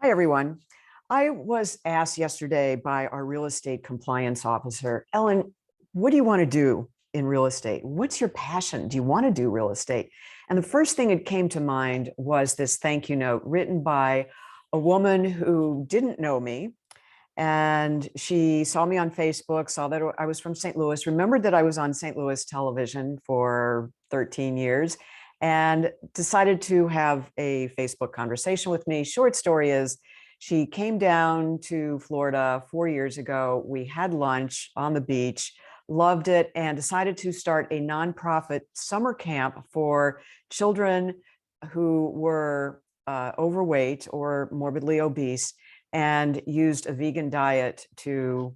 Hi, everyone. I was asked yesterday by our real estate compliance officer, Ellen, what do you want to do in real estate? What's your passion? Do you want to do real estate? And the first thing that came to mind was this thank you note written by a woman who didn't know me. And she saw me on Facebook, saw that I was from St. Louis, remembered that I was on St. Louis television for 13 years, and decided to have a Facebook conversation with me. Short story is, she came down to Florida 4 years ago. We had lunch on the beach, loved it, and decided to start a nonprofit summer camp for children who were overweight or morbidly obese, and used a vegan diet to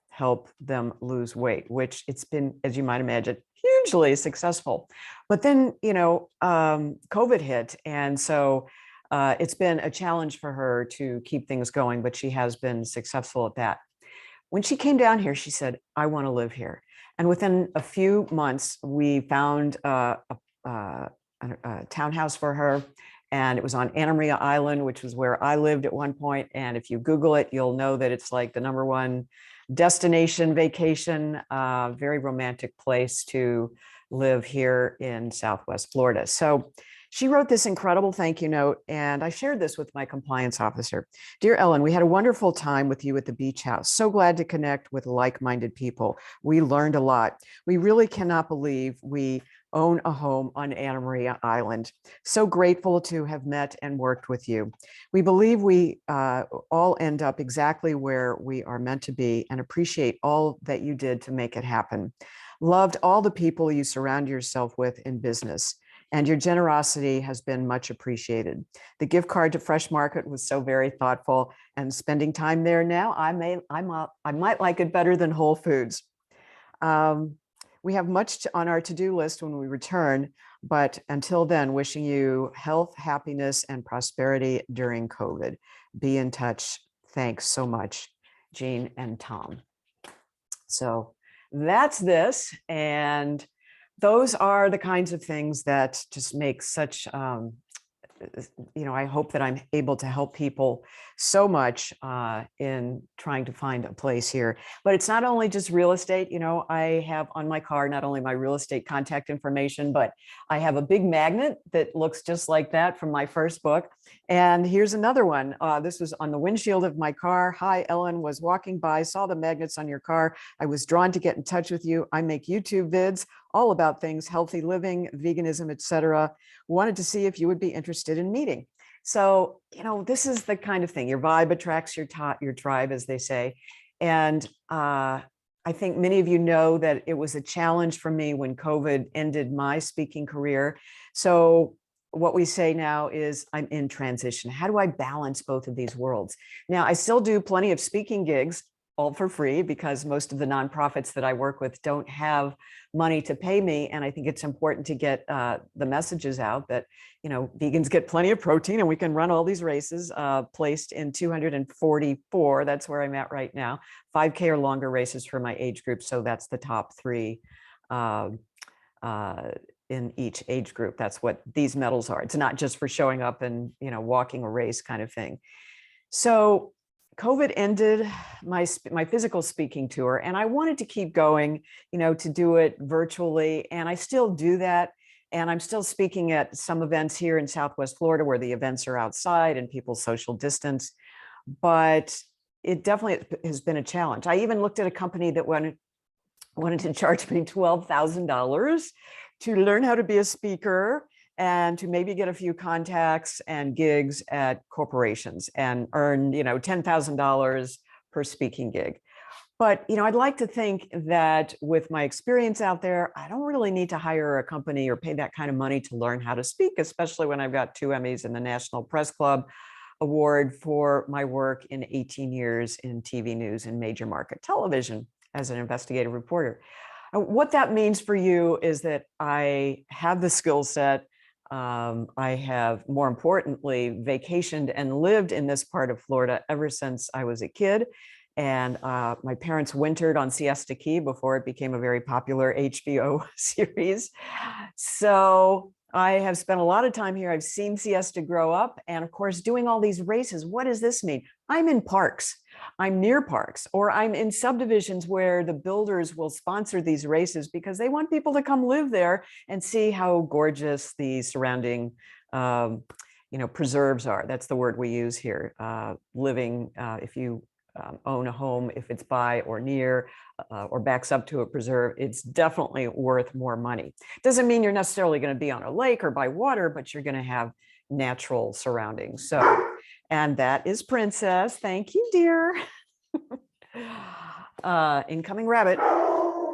help them lose weight, which it's been, as you might imagine, hugely successful. But then, COVID hit. And so it's been a challenge for her to keep things going, but she has been successful at that. When she came down here, she said, I want to live here. And within a few months, we found a townhouse for her. And it was on Anna Maria Island, which was where I lived at one point. And if you Google it, you'll know that it's like the #1 destination vacation, very romantic place to live here in Southwest Florida. So she wrote this incredible thank you note, and I shared this with my compliance officer. Dear Ellen, we had a wonderful time with you at the beach house. So glad to connect with like-minded people. We learned a lot. We really cannot believe we own a home on Anna Maria Island. So grateful to have met and worked with you. We believe we all end up exactly where we are meant to be, and appreciate all that you did to make it happen. Loved all the people you surround yourself with in business, and your generosity has been much appreciated. The gift card to Fresh Market was so very thoughtful, and spending time there now, I might like it better than Whole Foods. We have much on our to-do list when we return, but until then, wishing you health, happiness, and prosperity during COVID. Be in touch. Thanks so much, Jean and Tom. So that's this. And those are the kinds of things that just make such, I hope that I'm able to help people so much in trying to find a place here. But it's not only just real estate. I have on my car not only my real estate contact information, but I have a big magnet that looks just like that from my first book. And here's another one. This was on the windshield of my car. Hi, Ellen, was walking by, saw the magnets on your car. I was drawn to get in touch with you. I make YouTube vids all about things, healthy living, veganism, etc. Wanted to see if you would be interested in meeting. So, this is the kind of thing. Your vibe attracts your tribe, as they say. And I think many of you know that it was a challenge for me when COVID ended my speaking career. So what we say now is I'm in transition. How do I balance both of these worlds? Now, I still do plenty of speaking gigs, all for free, because most of the nonprofits that I work with don't have money to pay me. And I think it's important to get the messages out that, vegans get plenty of protein and we can run all these races, placed in 244. That's where I'm at right now. 5K or longer races for my age group. So that's the top 3 in each age group. That's what these medals are. It's not just for showing up and, walking a race kind of thing. So COVID ended my physical speaking tour, and I wanted to keep going, to do it virtually. And I still do that. And I'm still speaking at some events here in Southwest Florida where the events are outside and people social distance. But it definitely has been a challenge. I even looked at a company that wanted to charge me $12,000 to learn how to be a speaker and to maybe get a few contacts and gigs at corporations and earn, $10,000 per speaking gig. But, I'd like to think that with my experience out there, I don't really need to hire a company or pay that kind of money to learn how to speak, especially when I've got 2 Emmys and the National Press Club Award for my work in 18 years in TV news and major market television as an investigative reporter. What that means for you is that I have the skill set. I have, more importantly, vacationed and lived in this part of Florida ever since I was a kid. And my parents wintered on Siesta Key before it became a very popular HBO series. So I have spent a lot of time here. I've seen Siesta grow up, and of course, doing all these races. What does this mean? I'm in parks, I'm near parks, or I'm in subdivisions where the builders will sponsor these races because they want people to come live there and see how gorgeous the surrounding preserves are. That's the word we use here. Living, if you own a home, if it's by or near or backs up to a preserve, it's definitely worth more money. Doesn't mean you're necessarily going to be on a lake or by water, but you're going to have natural surroundings. So, and that is Princess. Thank you, dear. Incoming rabbit.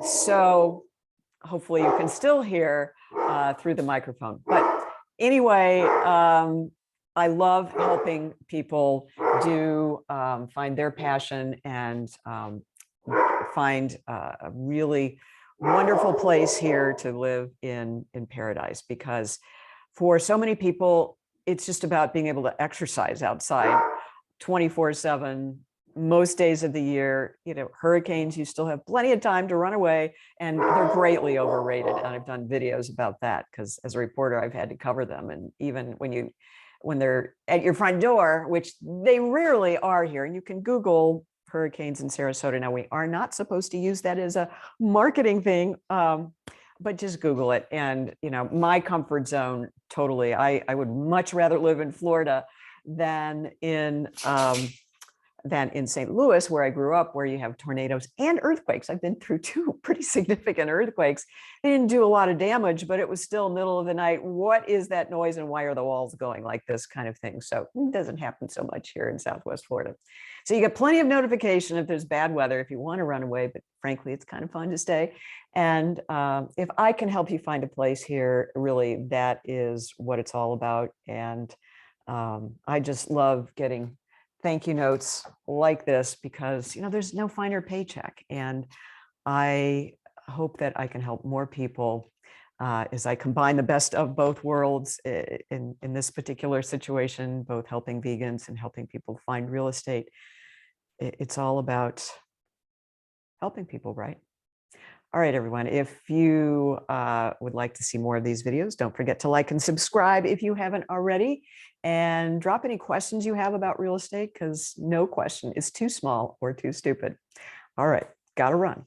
So hopefully you can still hear through the microphone. But anyway, I love helping people do find their passion and find a really wonderful place here to live in paradise, because for so many people, it's just about being able to exercise outside 24/7, most days of the year. Hurricanes, you still have plenty of time to run away, and they're greatly overrated. And I've done videos about that because as a reporter, I've had to cover them. And even when they're at your front door, which they rarely are here, and you can Google hurricanes in Sarasota. Now, we are not supposed to use that as a marketing thing, but just Google it. And, my comfort zone, totally. I would much rather live in Florida than in St. Louis, where I grew up, where you have tornadoes and earthquakes. I've been through 2 pretty significant earthquakes. They didn't do a lot of damage, but it was still middle of the night. What is that noise and why are the walls going like this kind of thing? So it doesn't happen so much here in Southwest Florida. So you get plenty of notification if there's bad weather, if you want to run away, but frankly, it's kind of fun to stay. And if I can help you find a place here, really, that is what it's all about. And I just love getting thank you notes like this because, there's no finer paycheck. And I hope that I can help more people as I combine the best of both worlds in this particular situation, both helping vegans and helping people find real estate. It's all about helping people, right? All right, everyone, if you would like to see more of these videos, don't forget to like and subscribe if you haven't already, and drop any questions you have about real estate, because no question is too small or too stupid. All right, gotta run.